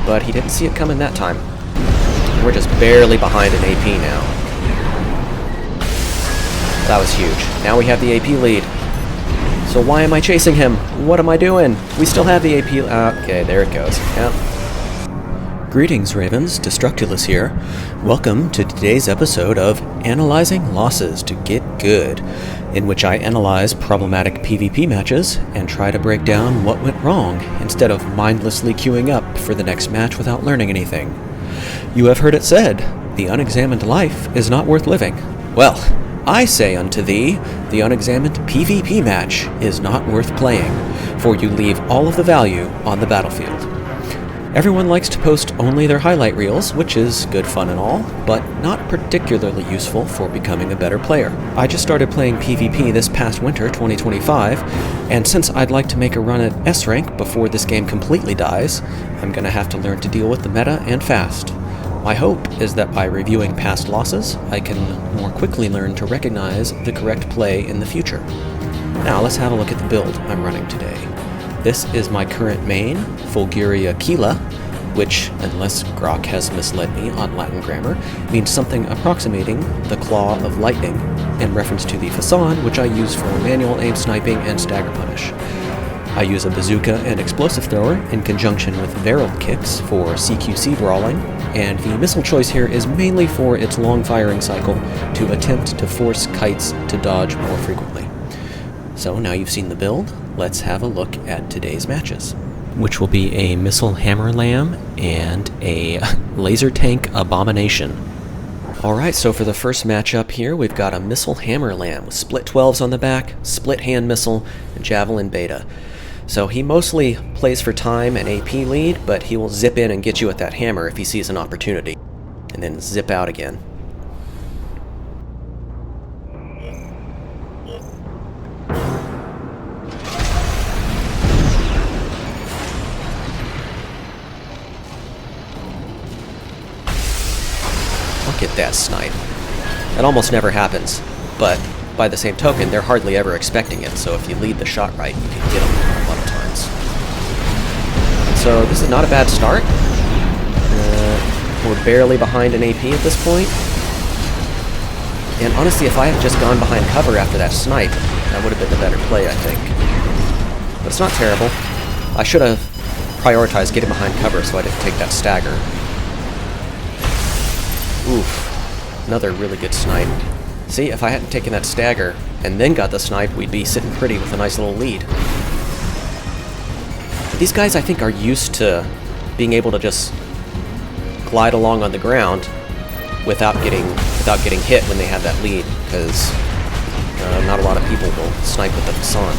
but he didn't see it coming that time. We're just barely behind an AP now. That was huge. Now we have the AP lead. So why am I chasing him? What am I doing? We still have the AP... okay, there it goes. Yep. Greetings, Ravens. Destructulus here. Welcome to today's episode of Analyzing Losses to Get Good, in which I analyze problematic PvP matches and try to break down what went wrong instead of mindlessly queuing up for the next match without learning anything. You have heard it said, the unexamined life is not worth living. Well, I say unto thee, the unexamined PvP match is not worth playing, for you leave all of the value on the battlefield. Everyone likes to post only their highlight reels, which is good fun and all, but not particularly useful for becoming a better player. I just started playing PvP this past winter, 2025, and since I'd like to make a run at S rank before this game completely dies, I'm gonna have to learn to deal with the meta and fast. My hope is that by reviewing past losses, I can more quickly learn to recognize the correct play in the future. Now let's have a look at the build I'm running today. This is my current main, Fulguria Quila, which, unless Grok has misled me on Latin grammar, means something approximating the Claw of Lightning, in reference to the Fasan, which I use for manual aim sniping and stagger punish. I use a bazooka and explosive thrower in conjunction with Verrill kicks for CQC brawling, and the missile choice here is mainly for its long firing cycle to attempt to force kites to dodge more frequently. So now you've seen the build, let's have a look at today's matches, which will be a missile hammer Lamm and a laser tank abomination. Alright, so for the first matchup here, we've got a missile hammer Lamm with split 12s on the back, split hand missile, and javelin beta. So he mostly plays for time and AP lead, but he will zip in and get you at that hammer if he sees an opportunity, and then zip out again. Look at that snipe. That almost never happens, but by the same token, they're hardly ever expecting it, so if you lead the shot right, you can get them a lot of times. So this is not a bad start. We're barely behind an AP at this point. And honestly, if I had just gone behind cover after that snipe, that would have been the better play, I think. But it's not terrible. I should have prioritized getting behind cover so I didn't take that stagger. Oof. Another really good snipe. See, if I hadn't taken that stagger and then got the snipe, we'd be sitting pretty with a nice little lead. These guys, I think, are used to being able to just glide along on the ground without getting hit when they have that lead, because not a lot of people will snipe with the Fasan.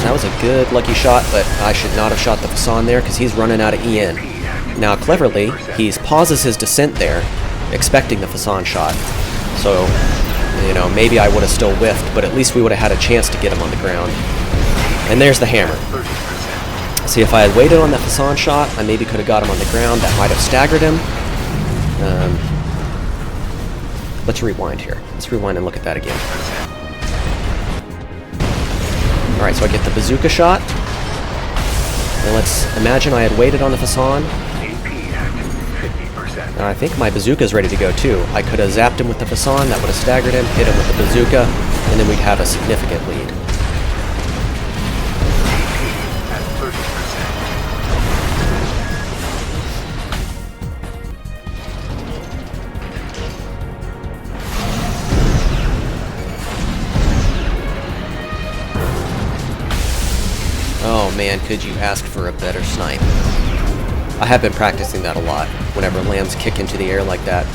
That was a good lucky shot, but I should not have shot the Fasan there because he's running out of EN. Now, cleverly, he pauses his descent there, expecting the Fasan shot. So, you know, maybe I would have still whiffed, but at least we would have had a chance to get him on the ground. And there's the hammer. See, if I had waited on that Fasan shot, I maybe could have got him on the ground. That might have staggered him. Let's rewind here. Let's rewind and look at that again. Alright, so I get the bazooka shot. And let's imagine I had waited on the Fasan. And I think my bazooka's ready to go too. I could have zapped him with the Fasan, that would have staggered him, hit him with the bazooka, and then we'd have a significant lead. Oh man, could you ask for a better snipe? I have been practicing that a lot. Whenever lambs kick into the air like that,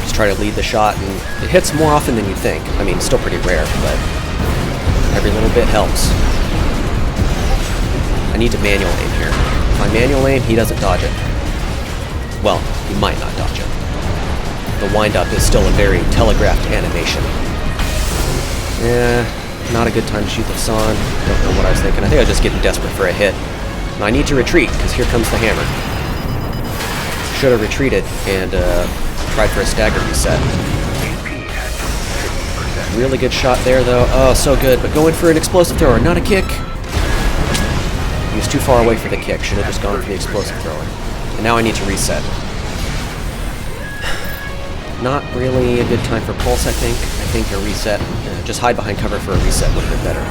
just try to lead the shot, and it hits more often than you think. I mean, still pretty rare, but every little bit helps. I need to manual aim here. If I manual aim, he doesn't dodge it. Well, he might not dodge it. The wind-up is still a very telegraphed animation. Yeah, Not a good time to shoot the Fasan. Don't know what I was thinking. I think I was just getting desperate for a hit. And I need to retreat, because here comes the hammer. Should have retreated and tried for a stagger reset. Really good shot there, though. Oh, so good. But going for an explosive thrower, not a kick. He was too far away for the kick. Should have just gone for the explosive thrower. And now I need to reset. Not really a good time for pulse, I think. I think a reset, just hide behind cover for a reset would have been better.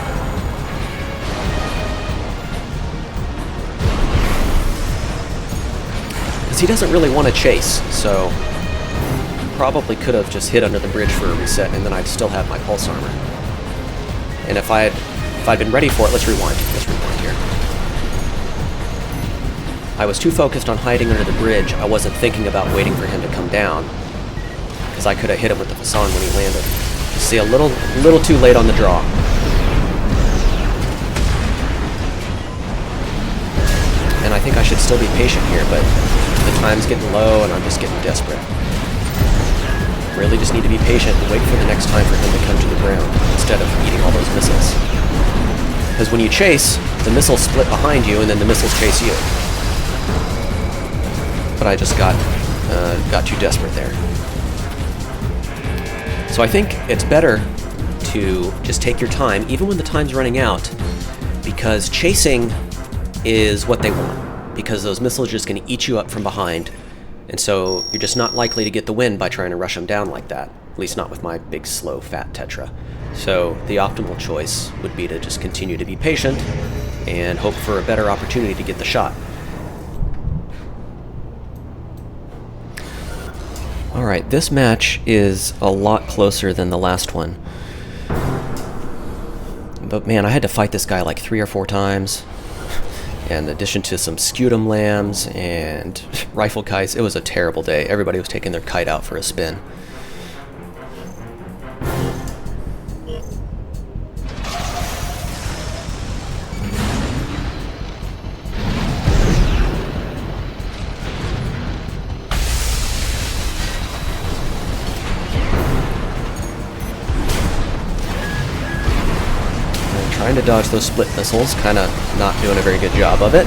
Because he doesn't really want to chase, so probably could have just hit under the bridge for a reset, and then I'd still have my pulse armor. And if I'd been ready for it, let's rewind. Let's rewind here. I was too focused on hiding under the bridge. I wasn't thinking about waiting for him to come down, because I could have hit him with the Fasan when he landed. You see, a little too late on the draw. And I think I should still be patient here, but the time's getting low and I'm just getting desperate. Really just need to be patient and wait for the next time for him to come to the ground, instead of eating all those missiles. Because when you chase, the missiles split behind you and then the missiles chase you. But I just got too desperate there. So I think it's better to just take your time, even when the time's running out, because chasing is what they want, because those missiles are just going to eat you up from behind, and so you're just not likely to get the win by trying to rush them down like that, at least not with my big, slow, fat tetra. So the optimal choice would be to just continue to be patient and hope for a better opportunity to get the shot. Alright, this match is a lot closer than the last one. But man, I had to fight this guy like 3 or 4 times. In addition to some scutum lambs and rifle kites. It was a terrible day. Everybody was taking their kite out for a spin. Trying to dodge those split missiles, kind of not doing a very good job of it.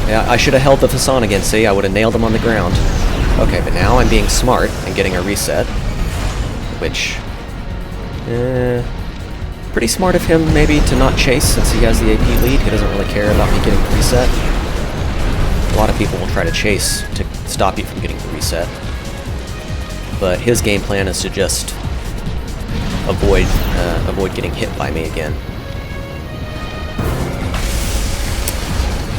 Yeah, I should have held the Fasan again, see? I would have nailed him on the ground. Okay, but now I'm being smart and getting a reset, which... pretty smart of him, maybe, to not chase since he has the AP lead. He doesn't really care about me getting the reset. A lot of people will try to chase to stop you from getting the reset. But his game plan is to just avoid getting hit by me again.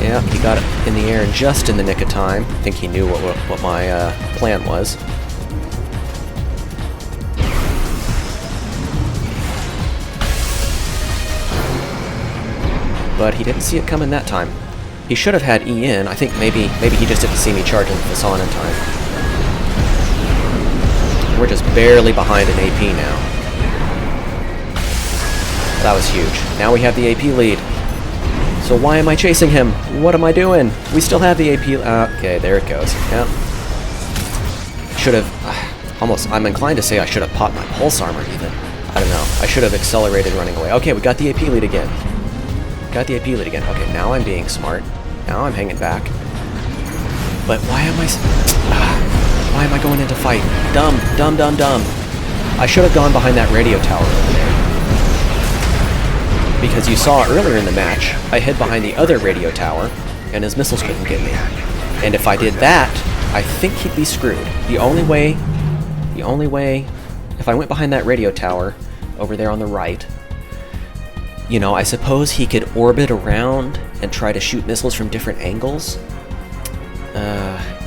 Yeah, he got it in the air just in the nick of time. I think he knew what my plan was. But he didn't see it coming that time. He should have had E in. I think maybe he just didn't see me charging the Fasan in time. We're just barely behind an AP now. That was huge. Now we have the AP lead. So why am I chasing him? What am I doing? We still have the AP... okay, there it goes. Yeah. Should have... almost... I'm inclined to say I should have popped my pulse armor, even. I don't know. I should have accelerated running away. Okay, we got the AP lead again. Got the AP lead again. Okay, now I'm being smart. Now I'm hanging back. But why am I... why am I going into fight? Dumb. I should have gone behind that radio tower over there. Because you saw earlier in the match, I hid behind the other radio tower, and his missiles couldn't get me. And if I did that, I think he'd be screwed. The only way, if I went behind that radio tower, over there on the right, you know, I suppose he could orbit around and try to shoot missiles from different angles.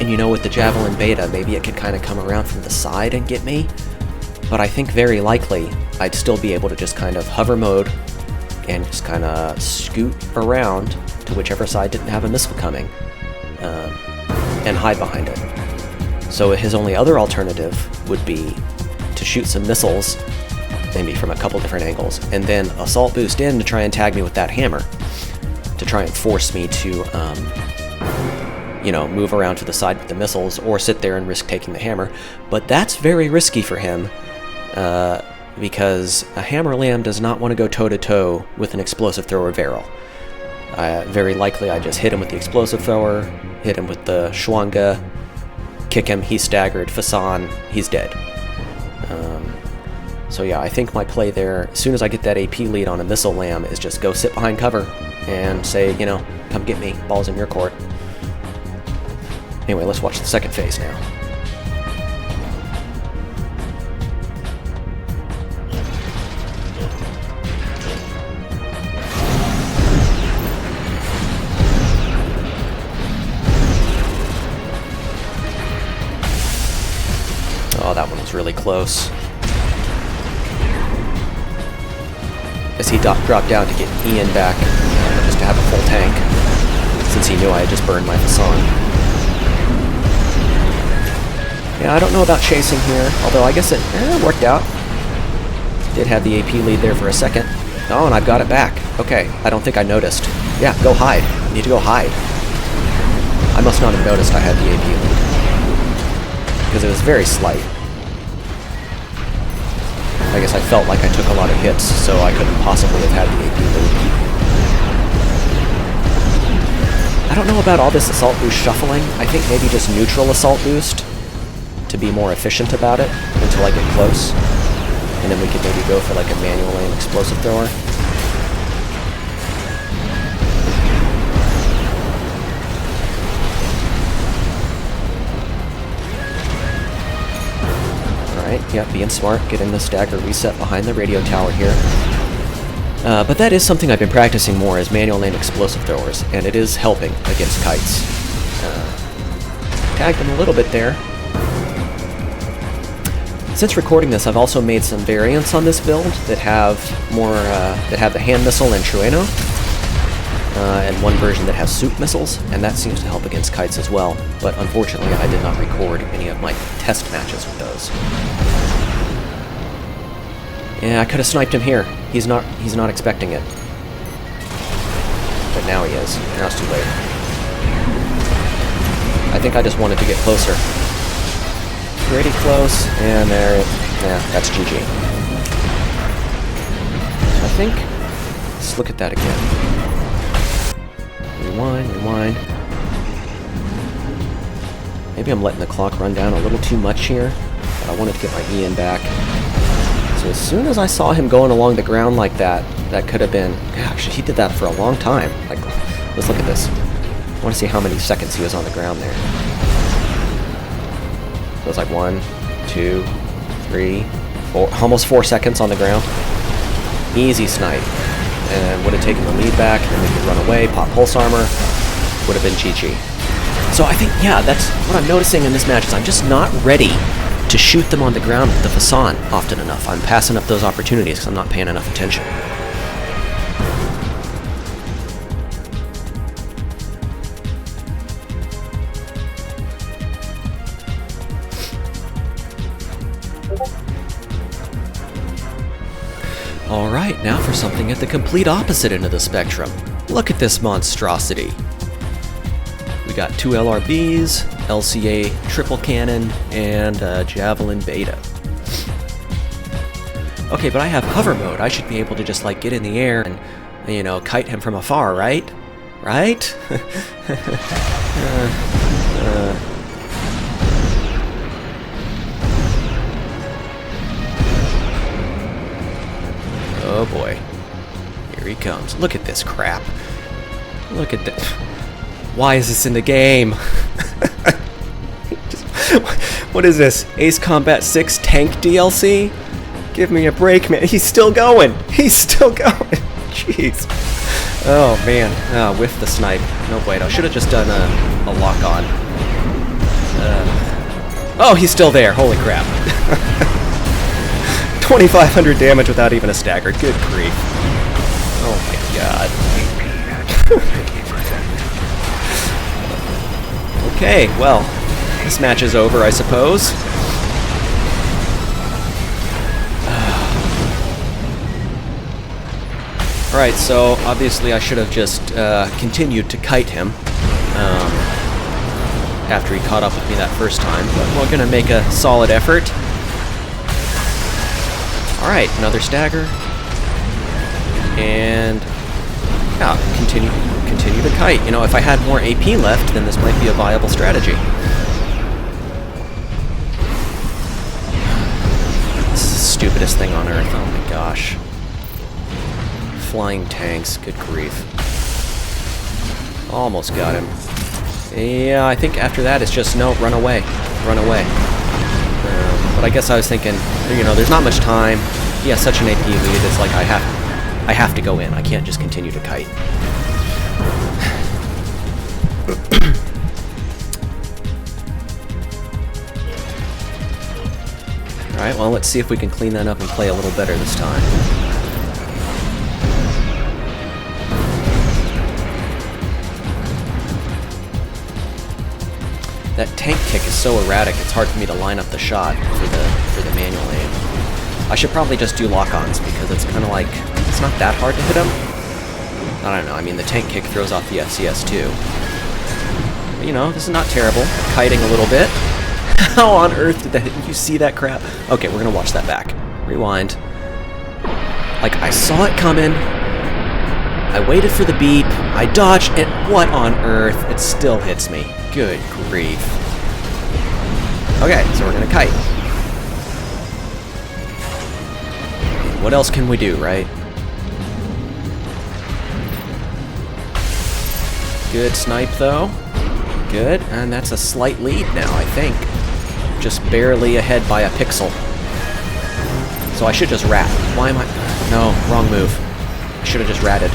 And you know, with the Javelin Beta, maybe it could kind of come around from the side and get me. But I think very likely I'd still be able to just kind of hover mode and just kind of scoot around to whichever side didn't have a missile coming and hide behind it. So his only other alternative would be to shoot some missiles, maybe from a couple different angles, and then assault boost in to try and tag me with that hammer, to try and force me to you know, move around to the side with the missiles or sit there and risk taking the hammer. But that's very risky for him because a hammer Lamm does not want to go toe-to-toe with an explosive thrower Verrill. Very likely I just hit him with the explosive thrower, hit him with the Schwanga, kick him, he's staggered, Fasan, he's dead. So yeah, I think my play there, as soon as I get that AP lead on a missile Lamm, is just go sit behind cover and say, you know, come get me, ball's in your court. Anyway, let's watch the second phase now. Oh, that one was really close. As he dropped down to get Ian back, just to have a full tank, since he knew I had just burned my Fasan. Yeah, I don't know about chasing here, although I guess it worked out. Did have the AP lead there for a second. Oh, and I've got it back. Okay, I don't think I noticed. Yeah, go hide. You need to go hide. I must not have noticed I had the AP lead, because it was very slight. I guess I felt like I took a lot of hits, so I couldn't possibly have had the AP lead. I don't know about all this assault boost shuffling. I think maybe just neutral assault boost to be more efficient about it until I get close. And then we could maybe go for like a manual aim explosive thrower. Yeah, being smart, getting the stagger reset behind the radio tower here. But that is something I've been practicing more as manual aim explosive throwers, and it is helping against kites. Tagged him a little bit there. Since recording this, I've also made some variants on this build that have more that have the hand missile and Trueno, and one version that has soup missiles, and that seems to help against kites as well. But unfortunately, I did not record any of my test matches with those. Yeah, I could have sniped him here. He's not expecting it. But now he is. Now it's too late. I think I just wanted to get closer. Pretty close, and there, yeah, that's GG. So I think, let's look at that again. Rewind. Maybe I'm letting the clock run down a little too much here, but I wanted to get my Ian back. So as soon as I saw him going along the ground like that, that could have been, gosh, he did that for a long time. Like, let's look at this. I want to see how many seconds he was on the ground there. It was like 1, 2, 3, 4, almost 4 seconds on the ground. Easy snipe. And would have taken the lead back, and then we could run away, pop pulse armor, would have been GG. So I think, yeah, that's what I'm noticing in this match is I'm just not ready to shoot them on the ground with the Fasan often enough. I'm passing up those opportunities because I'm not paying enough attention. Alright, now for something at the complete opposite end of the spectrum. Look at this monstrosity. We got 2 LRBs, LCA triple cannon, and Javelin Beta. Okay, but I have hover mode. I should be able to just like get in the air and, you know, kite him from afar, right? Right? Oh boy. Here he comes. Look at this crap. Look at this. Why is this in the game? What is this? Ace Combat 6 tank DLC? Give me a break, man. He's still going. He's still going. Jeez. Oh, man. Oh, whiffed the snipe. No, wait. I should have just done a lock-on. Oh, he's still there. Holy crap. 2,500 damage without even a stagger. Good grief. Oh, my God. Okay, well, this match is over, I suppose. Alright, so obviously I should have just continued to kite him. after he caught up with me that first time, but we're going to make a solid effort. Alright, another stagger. And yeah, continue to kite. You know, if I had more AP left, then this might be a viable strategy. This is the stupidest thing on Earth, oh my gosh. Flying tanks, good grief. Almost got him. Yeah, I think after that it's just, no, run away. Run away. But I guess I was thinking, you know, there's not much time. He has such an AP lead, it's like I have to go in. I can't just continue to kite. Alright, well, let's see if we can clean that up and play a little better this time. That tank kick is so erratic, it's hard for me to line up the shot for the manual aim. I should probably just do lock-ons, because it's kind of like, it's not that hard to hit him. I don't know, I mean, the tank kick throws off the FCS too. But, you know, this is not terrible. Kiting a little bit. How on earth did you see that crap? Okay, we're gonna watch that back. Rewind. Like, I saw it coming. I waited for the beep. I dodged, and what on earth? It still hits me. Good grief. Okay, so we're gonna kite. What else can we do, right? Good snipe, though. Good, and that's a slight lead now, I think. Just barely ahead by a pixel. So I should just rat. Why am I... No, wrong move. I should have just ratted.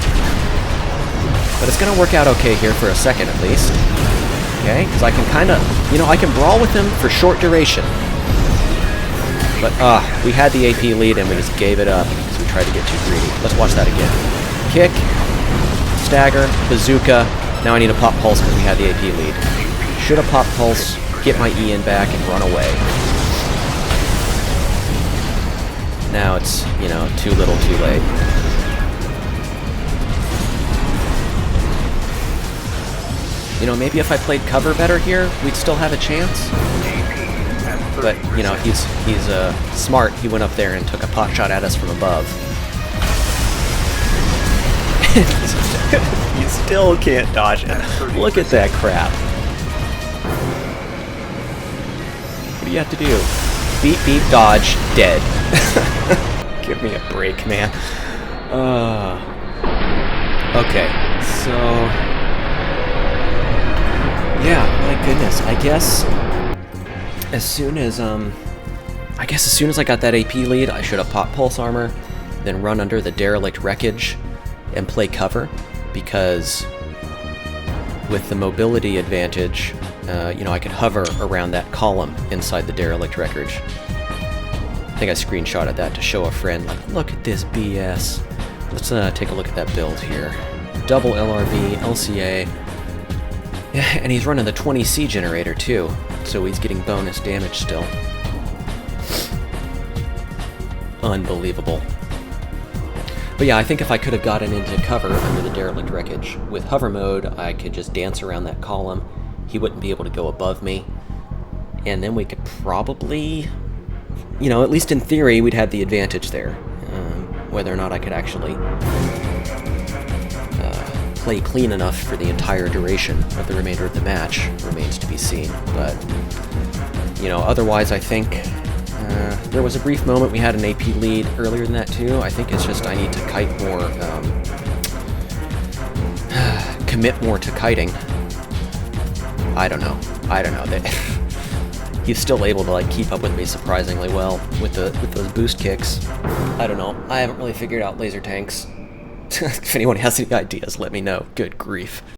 But it's gonna work out okay here for a second, at least. Okay, because I can kind of... You know, I can brawl with him for short duration. But, we had the AP lead and we just gave it up because we tried to get too greedy. Let's watch that again. Kick, stagger, bazooka. Now I need a pop pulse because we had the AP lead. Should have pop pulse, get my E in back, and run away. Now it's, you know, too little, too late. You know, maybe if I played cover better here, we'd still have a chance. But, you know, he's smart. He went up there and took a pot shot at us from above. You still can't dodge it. Look at that crap. What do you have to do? Beep, beep, dodge, dead. Give me a break, man. Okay, so... Yeah, my goodness. I guess as soon as I got that AP lead, I should have popped pulse armor, then run under the derelict wreckage and play cover, because with the mobility advantage, you know, I could hover around that column inside the derelict wreckage. I think I screenshotted that to show a friend, like, look at this BS. Let's take a look at that build here. Double LRV, LCA. Yeah, and he's running the 20C generator too, so he's getting bonus damage still. Unbelievable. But yeah, I think if I could have gotten into cover under the derelict wreckage, with hover mode, I could just dance around that column. He wouldn't be able to go above me. And then we could probably, you know, at least in theory, we'd have the advantage there. Whether or not I could actually play clean enough for the entire duration of the remainder of the match remains to be seen. But, you know, otherwise I think there was a brief moment we had an AP lead earlier than that too. I think it's just I need to kite more, commit more to kiting. I don't know. He's still able to like keep up with me surprisingly well with those boost kicks. I don't know. I haven't really figured out laser tanks. If anyone has any ideas, let me know. Good grief.